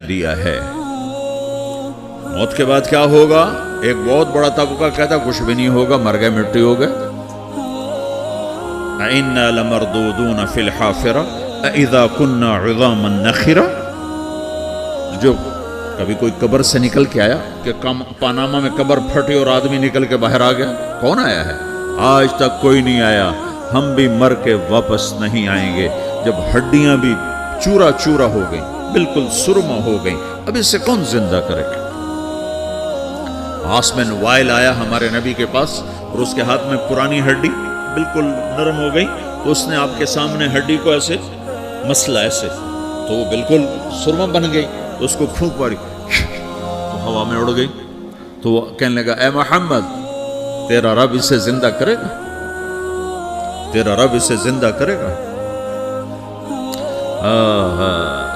دیا ہے۔ موت کے بعد کیا ہوگا؟ ایک بہت بڑا طبقہ کہتا کچھ بھی نہیں ہوگا، مر گئے، مٹی ہو گئے۔ اِنَّا لَمَرْدُودُونَ فِي الْحَافِرَةِ اِذَا كُنَّا عِظَامًا نَخِرَةً۔ جو کبھی کوئی قبر سے نکل کے آیا کہ پاناما میں قبر پھٹی اور آدمی نکل کے باہر آ گیا؟ کون آیا ہے؟ آج تک کوئی نہیں آیا۔ ہم بھی مر کے واپس نہیں آئیں گے۔ جب ہڈیاں بھی چورا چورا ہو گئیں، بالکل سرما ہو گئیں، اب اس سے کون زندہ کرے گا؟ آسمن وائل آیا ہمارے نبی کے پاس اور اس کے ہاتھ میں پرانی ہڈی بالکل نرم ہو گئی، تو اس نے آپ کے سامنے ہڈی کو ایسے مسلا ایسے، تو وہ بالکل سرما بن گئی، تو اس کو پھونک ماری تو ہوا میں اڑ گئی۔ تو وہ کہنے لگا اے محمد، تیرا رب اسے زندہ کرے گا؟ تیرا رب اسے زندہ کرے گا؟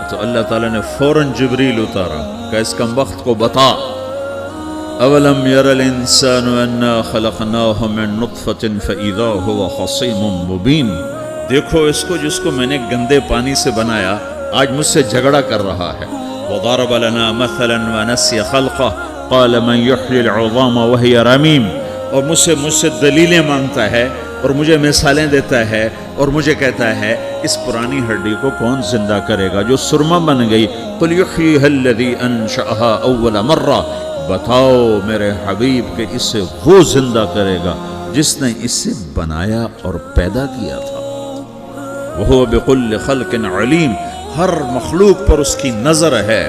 تو اللہ تعالیٰ نے فوراً جبریل اتارا کہ اس کم وقت کو بتا، اولم یر الانسان انا خلقناہ من نطفۃ فاذا هو خصیم مبین۔ دیکھو اس کو جس کو میں نے گندے پانی سے بنایا، آج مجھ سے جھگڑا کر رہا ہے۔ وضرب لنا مثلا ونسی خلقہ قال من یحیی العظام وہی رمیم۔ اور مجھ سے دلیلیں مانگتا ہے اور مجھے مثالیں دیتا ہے اور مجھے کہتا ہے اس پرانی ہڈی کو کون زندہ کرے گا جو سرما بن گئی؟ قل یحییھا الذی انشأھا اول مرہ۔ بتاؤ میرے حبیب کہ اسے وہ زندہ کرے گا جس نے اسے بنایا اور پیدا کیا تھا۔ وہو بکل خلق علیم۔ ہر مخلوق پر اس کی نظر ہے،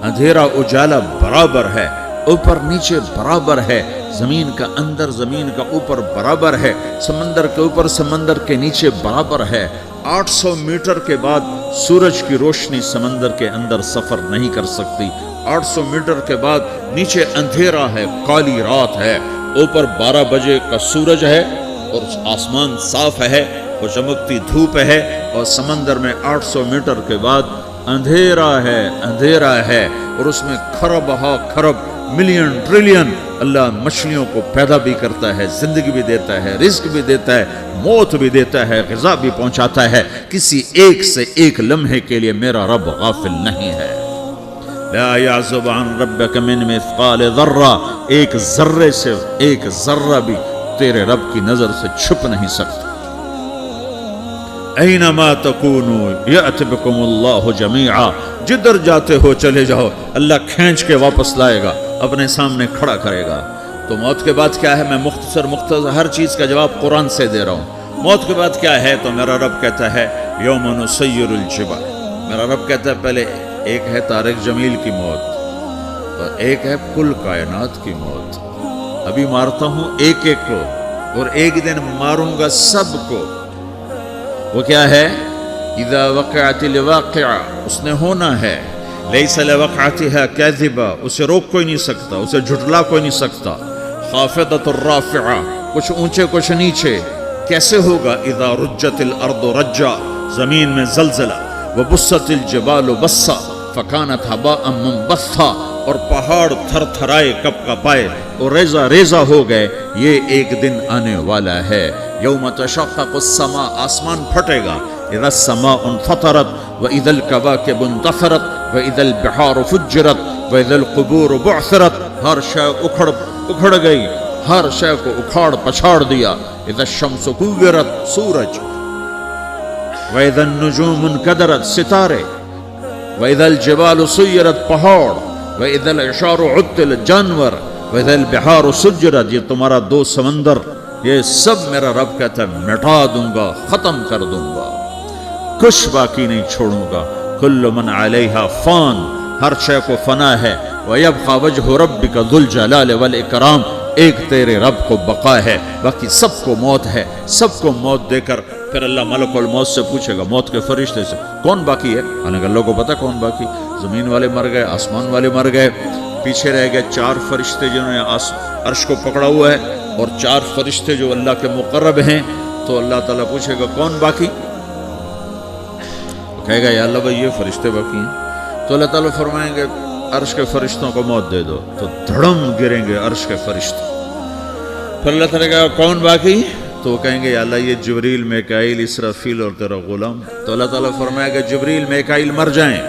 اندھیرا اجالا برابر ہے، اوپر نیچے برابر ہے، زمین کا اندر زمین کا اوپر برابر ہے، سمندر کے اوپر سمندر کے نیچے برابر ہے۔ 800 میٹر کے بعد سورج کی روشنی سمندر کے اندر سفر نہیں کر سکتی۔ 800 میٹر کے بعد نیچے اندھیرا ہے، کالی رات ہے، اوپر 12 بجے کا سورج ہے اور آسمان صاف ہے اور چمکتی دھوپ ہے، اور سمندر میں 800 میٹر کے بعد اندھیرا ہے اور اس میں کھرب ہا کھرب ملین ٹریلین اللہ مچھلیوں کو پیدا بھی کرتا ہے، زندگی بھی دیتا ہے، رزق بھی دیتا ہے، موت بھی دیتا ہے، غذا بھی پہنچاتا ہے۔ کسی ایک سے ایک لمحے کے لیے میرا رب غافل نہیں ہے۔ لا يعزب عن ربك من مثقال ذرہ، ایک ذرے سے ایک ذرہ بھی تیرے رب کی نظر سے چھپ نہیں سکتا۔ اینما تکونوا یأت بکم اللہ جمیعا، جدھر جاتے ہو چلے جاؤ، اللہ کھینچ کے واپس لائے گا، اپنے سامنے کھڑا کرے گا۔ تو موت کے بعد کیا ہے؟ میں مختصر ہر چیز کا جواب قرآن سے دے رہا ہوں۔ موت کے بعد کیا ہے؟ تو میرا رب کہتا ہے یوم نسیر الجبال۔ میرا رب کہتا ہے پہلے ایک ہے طارق جمیل کی موت اور ایک ہے کل کائنات کی موت۔ ابھی مارتا ہوں ایک ایک کو اور ایک دن ماروں گا سب کو۔ وہ کیا ہے؟ اذا وقعت الواقعہ، اس نے ہونا ہے۔ لیس لوقعتها کاذبہ، اسے روک کوئی نہیں سکتا، اسے جھٹلا کوئی نہیں سکتا۔ خافضۃ الرافعہ، کچھ اونچے کچھ نیچے۔ کیسے ہوگا؟ اذا رجت الارض رجا، زمین میں زلزلہ۔ وبست الجبال بسا فکانت ہباء منبثا، اور پہاڑ تھر تھرائے کپ کپائے اور ریزہ ریزہ ہو گئے۔ یہ ایک دن آنے والا ہے۔ یوم تشقق السماء، آسمان پھٹے گا۔ اذا السماء انفطرت واذا الكواكب انتثرت واذا البحار فجرت واذا القبور بعثرت، ہر شے اکھڑ گئی، ہر شے کو اکھاڑ پچھاڑ دیا۔ اذا الشمس كورت، سورج۔ وَإِذَا النُّجُومُ انْكَدَرَتْ، ستارے۔ وَإِذَا الْجِبَالُ سُيِّرَتْ، پہاڑ۔ وَإِذَا الْعِشَارُ عُطِّلَتْ، جانور۔ وَإِذَا الْبِحَارُ سُجِّرَتْ، یہ تمہارا دو سمندر، یہ سب میرا رب کہتا ہے مٹا دوں گا، ختم کر دوں گا، کچھ باقی نہیں چھوڑوں گا۔ كُلُّ مَنْ عَلَيْهَا فان، ہر شے کو فنا ہے۔ وَيَبْقَى وَجْهُ رَبِّكَ ذُو الْجَلَالِ وَالْإِكْرَامِ، ایک تیرے رب کو بقا ہے، باقی سب کو موت ہے۔ سب کو موت دے کر پھر اللہ ملک الموت سے پوچھے گا، موت کے فرشتے سے، کون باقی ہے؟ حالانکہ اللہ کو پتا کون باقی۔ زمین والے مر گئے، آسمان والے مر گئے، پیچھے رہ گئے 4 فرشتے جنہوں نے عرش کو پکڑا ہوا ہے، اور 4 فرشتے جو اللہ کے مقرب ہیں۔ تو اللہ تعالیٰ پوچھے گا کون باقی؟ تو کہے گا یا اللہ بھائی یہ فرشتے باقی ہیں۔ تو اللہ تعالیٰ فرمائیں گے عرش کے فرشتوں کو موت دے دو، تو دھڑم گریں گے عرش کے فرشتے۔ پھر اللہ تعالیٰ کہا کون باقی؟ تو وہ کہیں گے یا اللہ یہ جبریل، میکائیل، اسرافیل اور تیرا غلام۔ تو اللہ تعالیٰ فرمائے گا جبریل، میکائیل مر جائیں،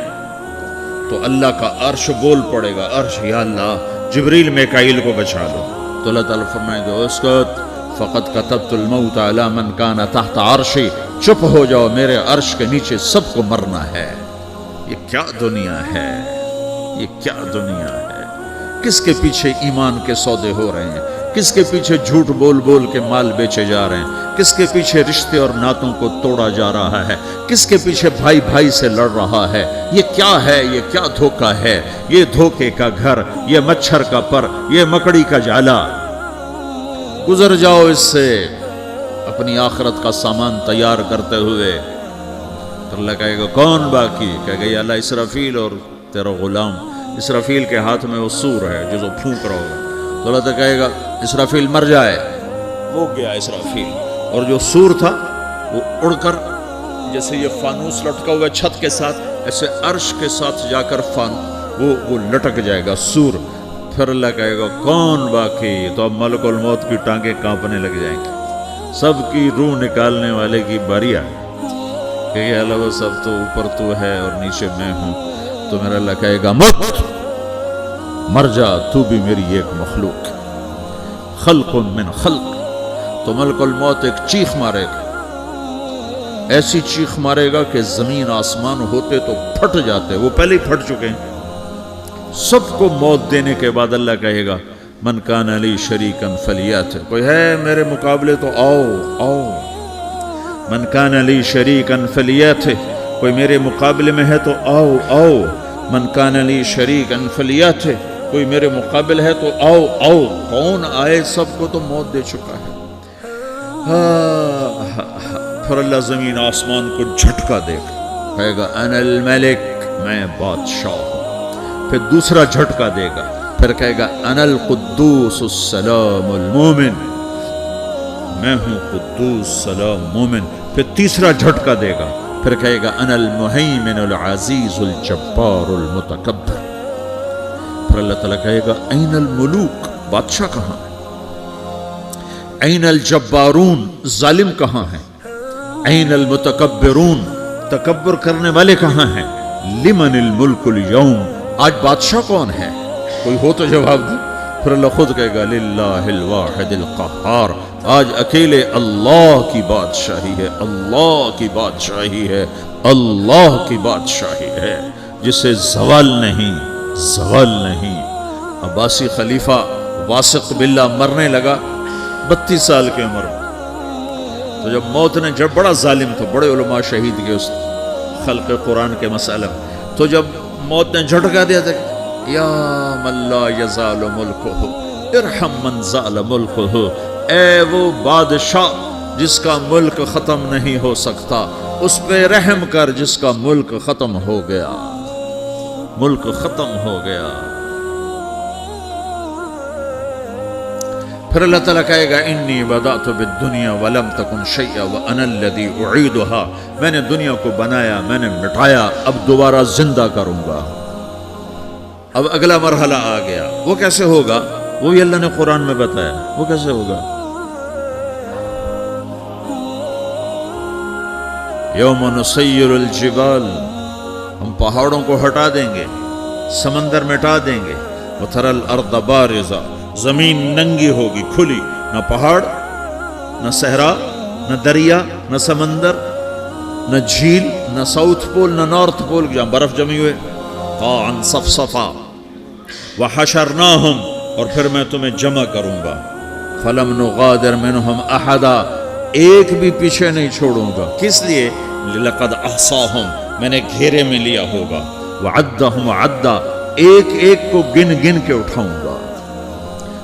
تو اللہ کا عرش بول پڑے گا، عرش یا اللہ جبریل میکائیل کو بچا لو، تو اللہ تعالیٰ فرمائے گا اسکت فقط کتبت الموت علی من کان تحت عرشی، چپ ہو جاؤ میرے عرش کے نیچے سب کو مرنا ہے۔ یہ کیا دنیا ہے، یہ کیا دنیا ہے، کس کے پیچھے ایمان کے سودے ہو رہے ہیں، کس کے پیچھے جھوٹ بول بول کے مال بیچے جا رہے ہیں، کس کے پیچھے رشتے اور ناتوں کو توڑا جا رہا ہے، کس کے پیچھے بھائی بھائی سے لڑ رہا ہے، یہ کیا ہے، یہ کیا دھوکہ ہے، یہ دھوکے کا گھر، یہ مچھر کا پر، یہ مکڑی کا جالا۔ گزر جاؤ اس سے اپنی آخرت کا سامان تیار کرتے ہوئے۔ تو اللہ کہے گا کون باقی؟ کہے گا یا اللہ اسرافیل اور تیرا غلام۔ اسرافیل کے ہاتھ میں وہ سور ہے جو پھونک رہا ہوگا، تو اللہ تو کہے گا اسرافیل مر جائے، وہ گیا اسرافیل، اور جو سور تھا وہ اڑ کر جیسے یہ فانوس لٹکا ہوا چھت کے ساتھ، ایسے عرش کے ساتھ جا کر وہ لٹک جائے گا سور۔ پھر اللہ کہے گا کون باقی؟ تو اب ملک الموت کی ٹانگیں کانپنے لگ جائیں گی، سب کی روح نکالنے والے کی باری آئے کہ یہ اللہ وہ سب تو اوپر تو ہے اور نیچے میں ہوں۔ تو میرا اللہ کہے گا مت، مر جا، تو بھی میری ایک مخلوق، خلق من خلق۔ تو ملک الموت ایک چیخ مارے گا، ایسی چیخ مارے گا کہ زمین آسمان ہوتے تو پھٹ جاتے، وہ پہلے ہی پھٹ چکے ہیں۔ سب کو موت دینے کے بعد اللہ کہے گا من کان لی شریکن فلیات، کوئی ہے میرے مقابلے تو آؤ آؤ، من کان لی شریکن فلیات، کوئی میرے مقابلے میں ہے تو آؤ آؤ، من کان لی شریکن فلیات، کوئی میرے مقابل ہے تو آؤ آؤ۔ کون آئے؟ سب کو تو موت دے چکا ہے۔ پھر اللہ زمین آسمان کو جھٹکا دے گا، کہے گا انا الملک، میں بادشاہ ہوں۔ پھر دوسرا جھٹکا دے گا، پھر کہے گا انا القدوس السلام المومن، میں ہوں قدوس سلام مومن۔ پھر تیسرا جھٹکا دے گا، پھر کہے گا انا المہیمن العزیز الجبار المتکبر۔ پھر اللہ تعالیٰ کہے گا این الملوک، بادشاہ کہاں ہے؟ این الجبارون، ظالم کہاں ہیں؟ این المتکبرون، تکبر کرنے والے کہاں ہیں؟ لمن الملک اليوم، آج بادشاہ کون ہے؟ کوئی ہو تو جواب دے۔ پھر اللہ خود کہے گا للہ الواحد القہار، آج اکیلے اللہ کی بادشاہی ہے، اللہ کی بادشاہی ہے، اللہ کی بادشاہی ہے، جسے زوال نہیں، زوال نہیں۔ عباسی خلیفہ واثق باللہ مرنے لگا 32 سال کی عمر میں، تو جب موت نے، جب بڑا ظالم تھا، بڑے علماء شہید کے اس خلق قرآن کے مسئلہ میں، تو جب موت نے جھٹکا دیا تھا یا من لا یزال ملکہ ارحم من زال ملکہ، اے وہ بادشاہ جس کا ملک ختم نہیں ہو سکتا، اس پہ رحم کر جس کا ملک ختم ہو گیا، ملک ختم ہو گیا۔ پھر اللہ تعالیٰ کہے گا انی بدأت بالدنیا ولم تکن شیئا وانا الذی اعیدہا، میں نے دنیا کو بنایا، میں نے مٹایا، اب دوبارہ زندہ کروں گا۔ اب اگلا مرحلہ آ گیا، وہ کیسے ہوگا؟ وہ بھی اللہ نے قرآن میں بتایا، وہ کیسے ہوگا؟ یوم نسیر الجبال، ہم پہاڑوں کو ہٹا دیں گے، سمندر مٹا دیں گے، وتری الارض بارزہ، زمین ننگی ہوگی، کھلی، نہ پہاڑ، نہ صحرا، نہ دریا، نہ سمندر، نہ جھیل، نہ ساؤتھ پول، نہ نارتھ پول جہاں برف جمی ہوئے، قاعا صفصفا، وحشرناہم، اور پھر میں تمہیں جمع کروں گا، فلم نغادر منہم احدا، ایک بھی پیچھے نہیں چھوڑوں گا، کس لیے؟ لقد احصاہم، میں نے گھیرے میں لیا ہوگا، وعدہم عدا، ایک ایک کو گن گن کے اٹھاؤں گا،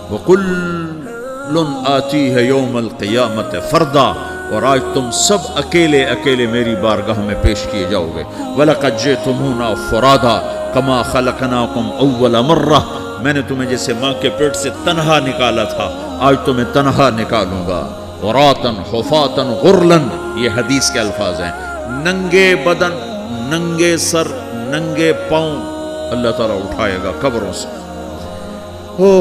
وَكُلٌّ آتِيهَ يَوْمَ الْقِيَامَةِ فَرْدًا، اور آج تم سب اکیلے اکیلے میری بارگاہ میں پیش کیے جاؤ گے، وَلَقَدْ جِئْتُمُونَا فُرَادًا كَمَا خَلَقْنَاكُمْ أَوَّلَ مَرَّةٍ، میں نے تمہیں جیسے ماں کے پیٹ سے تنہا نکالا تھا، آج تمہیں تنہا نکالوں گا، عُرَاةً حُفَاةً غُرْلًا، یہ حدیث کے الفاظ ہیں، ننگے بدن، ننگے سر، ننگے پاؤں اللہ تعالیٰ اٹھائے گا قبروں سے۔ ہو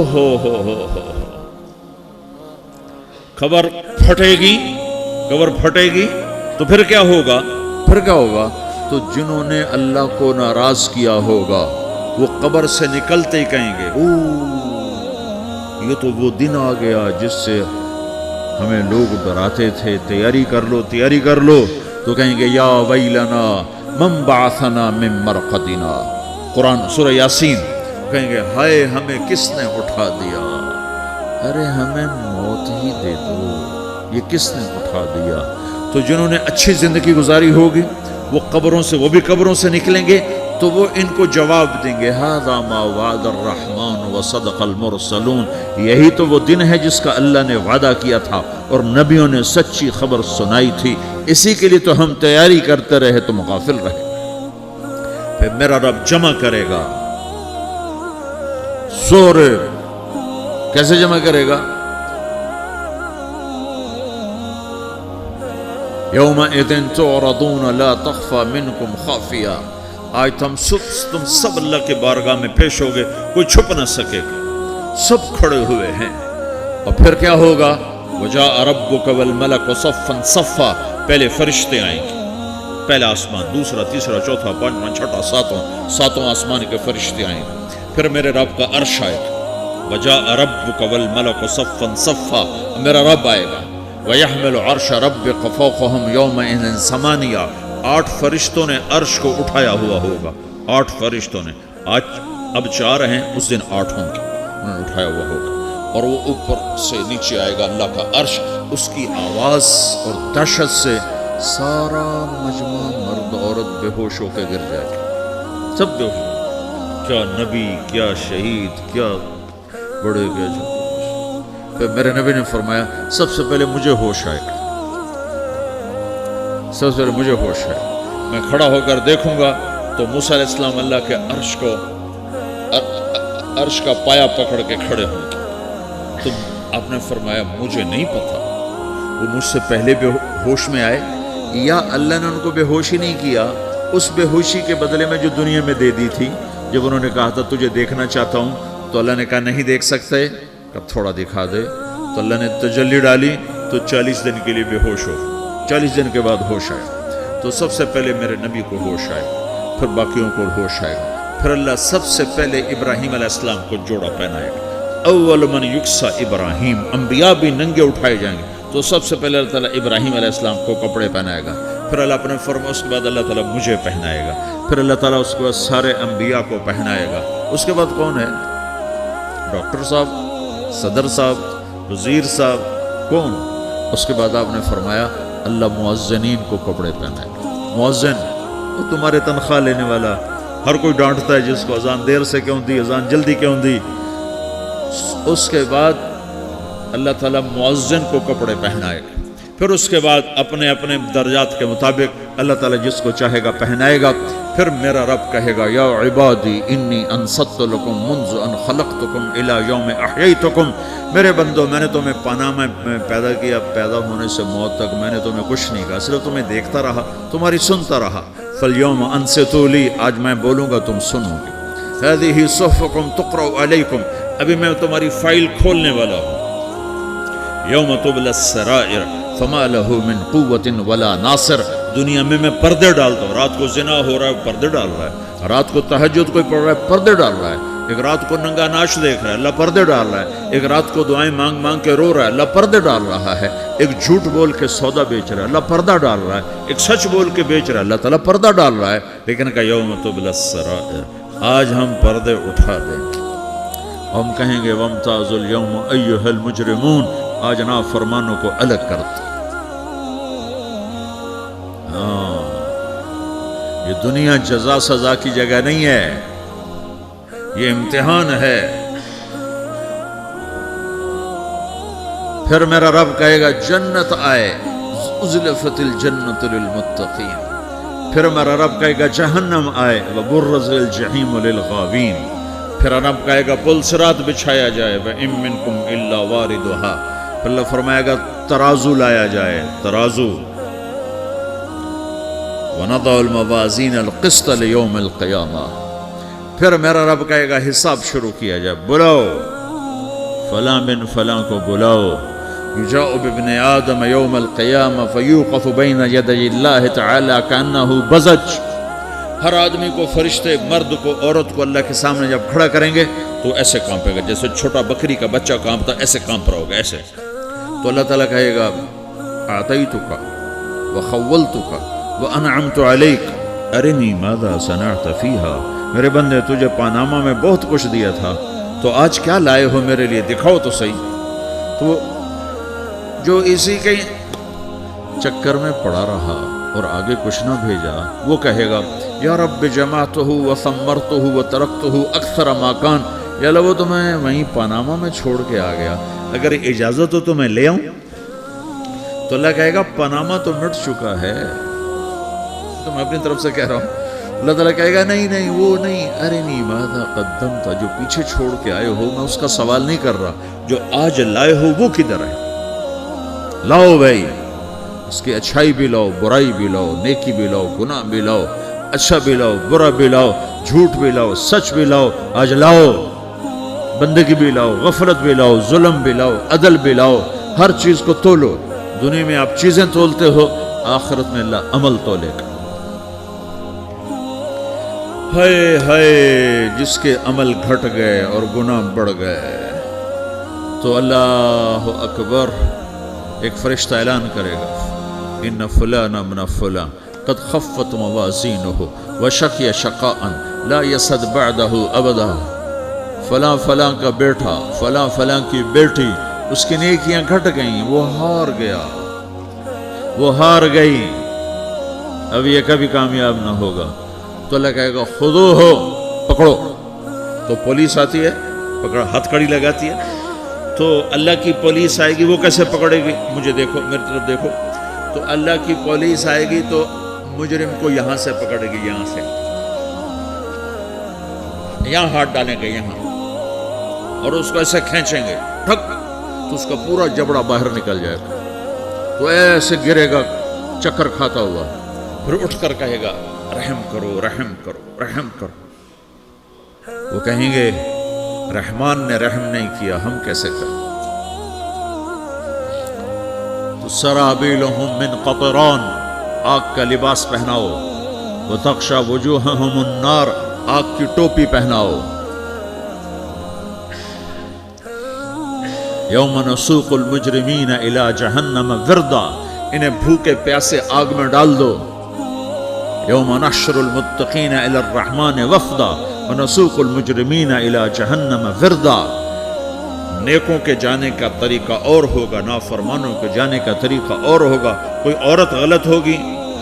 قبر پھٹے گی تو پھر کیا ہوگا؟ پھر کیا ہوگا؟ تو جنہوں نے اللہ کو ناراض کیا ہوگا وہ قبر سے نکلتے ہی کہیں گے اوہ یہ تو وہ دن آ گیا جس سے ہمیں لوگ ڈراتے تھے، تیاری کر لو تیاری کر لو. تو کہیں گے یا ویلنا من بعثنا من مرقدنا، قرآن سورہ یاسین. کہیں گے ہائے ہمیں کس نے اٹھا دیا، ارے ہمیں موت ہی دے دو، یہ کس نے اٹھا دیا. تو جنہوں نے اچھی زندگی گزاری ہوگی وہ قبروں سے، وہ بھی قبروں سے نکلیں گے تو وہ ان کو جواب دیں گے ھذا ما وعد الرحمن وصدق المرسلون، یہی تو وہ دن ہے جس کا اللہ نے وعدہ کیا تھا اور نبیوں نے سچی خبر سنائی تھی، اسی کے لیے تو ہم تیاری کرتے رہے تم غافل رہے. پھر میرا رب جمع کرے گا سورے، کیسے جمع کرے گا؟ یومئذ تعرضون لا تخفى منکم خافیہ، آج تم سب اللہ کے بارگاہ میں پیش ہوگے، کوئی چھپ نہ سکے گا، سب کھڑے ہوئے ہیں. اور پھر کیا ہوگا؟ وجاء ربک والملک صفا صفا، پہلے فرشتے آئیں گے، پہلا آسمان، دوسرا، تیسرا، چوتھا، پانچواں، چھٹا، ساتواں آسمان کے فرشتے آئیں گے. پھر میرے رب کا عرش آئے گا، وجاء ربک والملک صفا صفا، میرا رب آئے گا. وَيَحْمِلُ عَرْشَ رَبِّكَ فَوْقَهُمْ يَوْمَئِذٍ ثَمَانِيَةٌ، 8 فرشتوں نے عرش کو اٹھایا ہوا ہوگا، 8 فرشتوں نے، آج اب 4 ہیں، اس دن 8 ہوں گے، انہوں نے اٹھایا ہوا ہوگا. اور وہ اوپر سے نیچے آئے گا اللہ کا عرش، اس کی آواز اور دہشت سے سارا مجمع مرد عورت بے ہوش ہو کے گر جائے گا، سب بے ہوش. کیا نبی، کیا شہید، کیا بڑے گئے جو. پھر میرے نبی نے فرمایا سب سے پہلے مجھے ہوش آئے گا، سب سے پہلے مجھے ہوش آئے گا. میں کھڑا ہو کر دیکھوں گا تو موسیٰ علیہ السلام اللہ کے عرش کا پایا پکڑ کے کھڑے ہوں گے. تو آپ نے فرمایا مجھے نہیں پتا وہ مجھ سے پہلے بے ہوش میں آئے یا اللہ نے ان کو بے ہوش ہی نہیں کیا، اس بے ہوشی کے بدلے میں جو دنیا میں دے دی تھی. جب انہوں نے کہا تھا تجھے دیکھنا چاہتا ہوں تو اللہ نے کہا نہیں دیکھ سکتے، اب تھوڑا دکھا دے. تو اللہ نے تجلی ڈالی تو 40 دن کے لیے بے ہوش ہو، 40 دن کے بعد ہوش آئے. تو سب سے پہلے میرے نبی کو ہوش آئے، پھر باقیوں کو ہوش آئے گا. پھر اللہ سب سے پہلے ابراہیم علیہ السلام کو جوڑا پہنائے گا. اول من یکسا ابراہیم، انبیاء بھی ننگے اٹھائے جائیں گے تو سب سے پہلے اللہ تعالیٰ ابراہیم علیہ السلام کو کپڑے پہنائے گا. پھر اللہ اپنے فرما، اس کے بعد اللہ تعالیٰ مجھے پہنائے گا. پھر اللہ تعالیٰ اس کے بعد سارے انبیاء کو پہنائے گا. اس کے بعد کون ہے؟ ڈاکٹر صاحب، صدر صاحب، وزیر صاحب، کون؟ اس کے بعد آپ نے فرمایا اللہ مؤذنین کو کپڑے پہنائے گا. مؤذن وہ تمہارے تنخواہ لینے والا، ہر کوئی ڈانٹتا ہے جس کو اذان دیر سے کیوں دی، اذان جلدی کیوں دی. اس کے بعد اللہ تعالیٰ مؤذن کو کپڑے پہنائے گا. پھر اس کے بعد اپنے اپنے درجات کے مطابق اللہ تعالیٰ جس کو چاہے گا پہنائے گا. پھر میرا رب کہے گا یا عبادی انی انصت لکم منذ ان خلقتکم الی یوم احییتکم، میرے بندو میں نے تمہیں پناہ میں پیدا کیا، پیدا ہونے سے موت تک میں نے تمہیں کچھ نہیں کہا، صرف تمہیں دیکھتا رہا، تمہاری سنتا رہا. فالیوم انصتوا لی، آج میں بولوں گا تم سنو گے. ہذہ صحفکم تقرأ علیکم، ابھی میں تمہاری فائل کھولنے والا ہوں. یوم تبلی السرائر فما لہ من قوت ولا ناصر، دنیا میں پردے ڈالتا ہوں. رات کو زنا ہو رہا ہے پردے ڈال رہا ہے، رات کو تہجد کوئی پڑھ رہا ہے پردے ڈال رہا ہے، ایک رات کو ننگا ناچ دیکھ رہا ہے اللہ پردے ڈال رہا ہے، ایک رات کو دعائیں مانگ مانگ کے رو رہا ہے اللہ پردے ڈال رہا ہے، ایک جھوٹ بول کے سودا بیچ رہا ہے اللہ پردہ ڈال رہا ہے، ایک سچ بول کے بیچ رہا ہے اللہ تعالیٰ پردہ ڈال رہا ہے. لیکن کہ یوم تبلی السرائر، آج ہم پردے اٹھا دیں گے. ہم کہیں گے وامتازوا اليوم ایھا المجرمون، آج نافرمانوں کو الگ کرتے. یہ دنیا جزا سزا کی جگہ نہیں ہے، یہ امتحان ہے. پھر میرا رب کہے گا جنت آئے، ازلفت الجنت للمتقین. پھر میرا رب کہے گا جہنم آئے، وبرزت الجحیم للغاوین. پھر رب کہے گا پل صراط بچھایا جائے، وَإِن مِّنكُمْ إِلَّا وَارِدُهَا. پھر اللہ فرمائے گا ترازو لایا جائے، ترازو. وَنَضَعُ الْمَوَازِينَ الْقِسْطَ لِيَوْمِ الْقِيَامَةِ. پھر میرا رب کہے گا حساب شروع کیا جائے، بلاؤ فلاں بن فلاں کو بلاؤ. یجاء بابن آدم یوم القیامہ فیوقف بین یدی اللہ تعالی کأنہ بزج. ہر آدمی کو، فرشتے، مرد کو، عورت کو اللہ کے سامنے جب کھڑا کریں گے تو ایسے کانپے گا جیسے چھوٹا بکری کا بچہ کانپتا، ایسے کانپ رہا ہوگا ایسے. تو اللہ تعالیٰ کہے گا اعطیتک وخولتک وانعمت علیک ارنی ماذا صنعت فیہا. میرے بندے تجھے پاناما میں بہت کچھ دیا تھا، تو آج کیا لائے ہو میرے لیے، دکھاؤ تو صحیح. تو جو اسی کے چکر میں پڑا رہا اور آگے کچھ نہ بھیجا، وہ کہے گا یا رب جمعتہ وثمرتہ وترکتہ اکثر ما کان. یا اللہ وہ تو میں وہیں پاناما میں چھوڑ کے آ گیا، اگر اجازت ہو تو میں لے آؤں. تو اللہ کہے گا پاناما تو مٹ چکا ہے. تو میں اپنی طرف سے کہہ رہا ہوں. اللہ تعالیٰ کہے گا نہیں وہ نہیں، ارنی ماذا قدمت، جو پیچھے چھوڑ کے آئے ہو میں اس کا سوال نہیں کر رہا، جو آج لائے ہو وہ کدھر ہے. لاؤ بھائی، اس کی اچھائی بھی لاؤ، برائی بھی لاؤ، نیکی بھی لاؤ، گناہ بھی لاؤ، اچھا بھی لاؤ، برا بھی لاؤ، جھوٹ بھی لاؤ، سچ بھی لاؤ. آج لاؤ، بندگی بھی لاؤ، غفلت بھی لاؤ، ظلم بھی لاؤ، عدل بھی لاؤ. ہر چیز کو تولو. دنیا میں آپ چیزیں تولتے ہو، آخرت میں اللہ عمل تولے گا. ہائے ہائے جس کے عمل گھٹ گئے اور گناہ بڑھ گئے، تو اللہ اکبر، ایک فرشتہ اعلان کرے گا ان فلان من فلان قد خفت موازینہ وشقی شقاء لا یسد بعدہ ابدا. فلاں فلاں کا بیٹا، فلاں فلاں کی بیٹی، اس کی نیکیاں گھٹ گئیں، وہ ہار گیا، وہ ہار گئی، اب یہ کبھی کامیاب نہ ہوگا. تو اللہ کہے گا خودو ہو، پکڑو. تو پولیس آتی ہے، پکڑا، ہتھ کڑی لگاتی ہے. تو اللہ کی پولیس آئے گی، وہ کیسے پکڑے گی؟ مجھے دیکھو، میری طرف دیکھو. تو اللہ کی پولیس آئے گی تو مجرم کو یہاں سے پکڑے گی، یہاں سے، یہاں ہاتھ ڈالیں گے یہاں، اور اس کو ایسے کھینچیں گے ٹھک، تو اس کا پورا جبڑا باہر نکل جائے گا. تو ایسے گرے گا چکر کھاتا ہوا، پھر اٹھ کر کہے گا رحم کرو، رحم کرو، رحم کرو. وہ کہیں گے رحمان نے رحم نہیں کیا، ہم کیسے کریں؟ تو سرابیلہم من قطران، آگ کا لباس پہناؤ. وتغشی وجوہہم النار، آگ کی ٹوپی پہناؤ. یوم نسوق المجرمین الی جہنم وردا، انہیں بھوکے پیاسے آگ میں ڈال دو. یوم نحشر المتقین الی الرحمن وفدا ونسوق المجرمین الی جہنم وردا. نیکوں کے جانے کا طریقہ اور ہوگا، نافرمانوں کے جانے کا طریقہ اور ہوگا. کوئی عورت غلط ہوگی،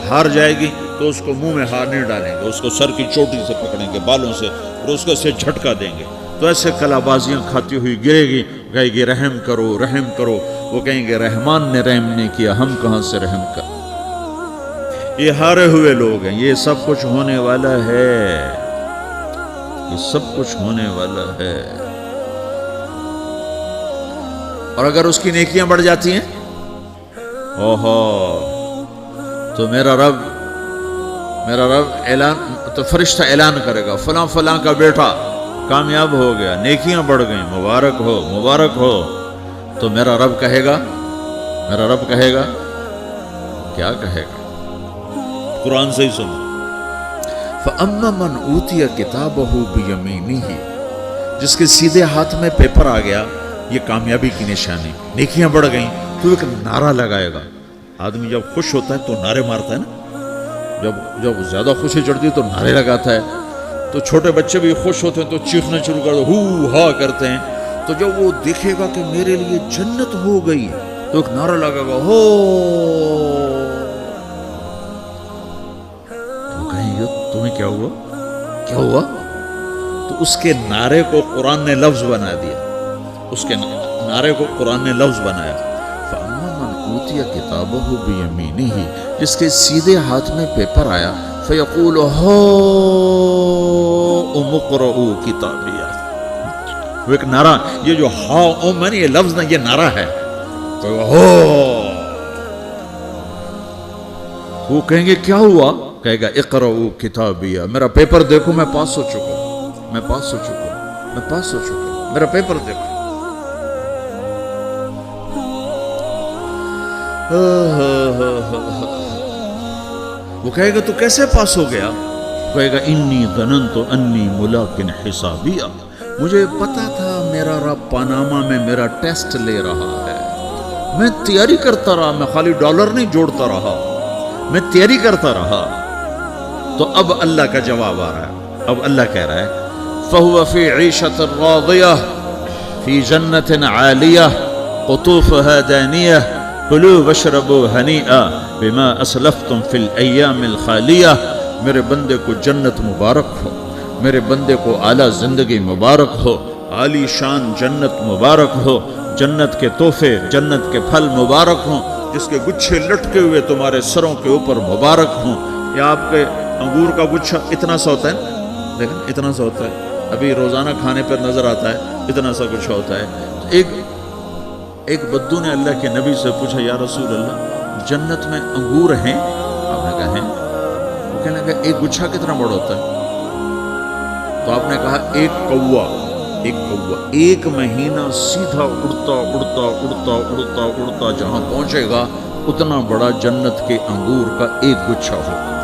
ہار جائے گی، تو اس کو منہ میں ہار نہیں ڈالیں گے، اس کو سر کی چوٹی سے پکڑیں گے، بالوں سے، اور اس کو سے جھٹکا دیں گے. تو ایسے کلا بازیاں کھاتی ہوئی گرے گی، کہے گی رحم کرو، رحم کرو. وہ کہیں گے رحمان نے رحم نہیں کیا، ہم کہاں سے رحم کر. یہ ہارے ہوئے لوگ ہیں. یہ سب کچھ ہونے والا ہے، یہ سب کچھ ہونے والا ہے. اور اگر اس کی نیکیاں بڑھ جاتی ہیں، اوہو، تو میرا رب اعلان، تو فرشتہ اعلان کرے گا فلاں فلاں کا بیٹا کامیاب ہو گیا، نیکیاں بڑھ گئیں، مبارک ہو، مبارک ہو. تو میرا رب کہے گا کیا کہے گا؟ قرآن سے ہی سنو. فَأَمَّا مَنْ أُوتِيَ كِتَابَهُ بِيَمِينِهِ، جس کے سیدھے ہاتھ میں پیپر آ گیا، یہ کامیابی کی نشانی، نیکیاں بڑھ گئیں. تو ایک نعرہ لگائے گا. آدمی جب خوش ہوتا ہے تو نعرے مارتا ہے نا، جب زیادہ خوشی چڑھتی ہے تو نعرے لگاتا ہے. تو چھوٹے بچے بھی خوش ہوتے ہیں تو چیخنا شروع کر دو، ہو ہا کرتے ہیں. تو جب وہ دیکھے گا کہ میرے لیے جنت ہو گئی، تو ایک نعرہ لگے گا، ہو. تو کہیں گے تمہیں کیا ہوا؟ تو اس کے نعرے کو قرآن نے لفظ بنا دیا، اس کے نعرے کو قرآن نے لفظ بنایا. فَأَمَّا مَنْ أُوتِيَ كِتَابَهُ بِيَمِينِهِ، جس کے سیدھے ہاتھ میں پیپر آیا، فَيَقُولُ هَاؤْمُ اقْرَءُوا كِتَابِيَهْ. وہ ایک نعرہ، یہ جو ہاؤم ہے نا، یہ لفظ نہ، یہ نعرہ ہے. تو وہ کہیں گے کیا ہوا؟ کہے گا اقرؤوا کتابیہ، میرا پیپر دیکھو، میں پاس ہو چکا ہوں، میرا پیپر دیکھو. وہ کہے گا تو کیسے پاس ہو گیا؟ کہے گا انی ظننت انی ملاقن حسابیہ، مجھے پتا تھا میرا رب پاناما میں میرا ٹیسٹ لے رہا ہے، میں تیاری کرتا رہا، میں خالی ڈالر نہیں جوڑتا رہا، میں تیاری کرتا رہا۔ تو اب اللہ کا جواب آ رہا ہے، اب اللہ کہہ رہا ہے فَهُوَ فِي عِيشَةٍ رَاضِيَةٍ فِي جَنَّةٍ عَالِيَةٍ قُطُوفُهَا دَانِيَةٌ كُلُوا وَاشْرَبُوا هَنِيئًا بِمَا أَسْلَفْتُمْ فِي الْأَيَّامِ الْخَالِيَةِ، میرے بندے کو جنت مبارک ہو، میرے بندے کو اعلیٰ زندگی مبارک ہو، عالی شان جنت مبارک ہو، جنت کے تحفے، جنت کے پھل مبارک ہوں، جس کے گچھے لٹکے ہوئے تمہارے سروں کے اوپر مبارک ہوں۔ یا آپ کے انگور کا گچھا اتنا سا ہوتا ہے، دیکھیں اتنا سا ہوتا ہے، ابھی روزانہ کھانے پر نظر آتا ہے، اتنا سا گچھا ہوتا ہے۔ ایک بدو نے اللہ کے نبی سے پوچھا یا رسول اللہ جنت میں انگور ہیں؟ آپ نے کہا ہیں۔ وہ کہنے لگا ایک گچھا کتنا بڑا ہوتا ہے؟ تو آپ نے کہا ایک مہینہ سیدھا اڑتا اڑتا اڑتا اڑتا اڑتا جہاں پہنچے گا اتنا بڑا جنت کے انگور کا ایک گچھا ہوگا۔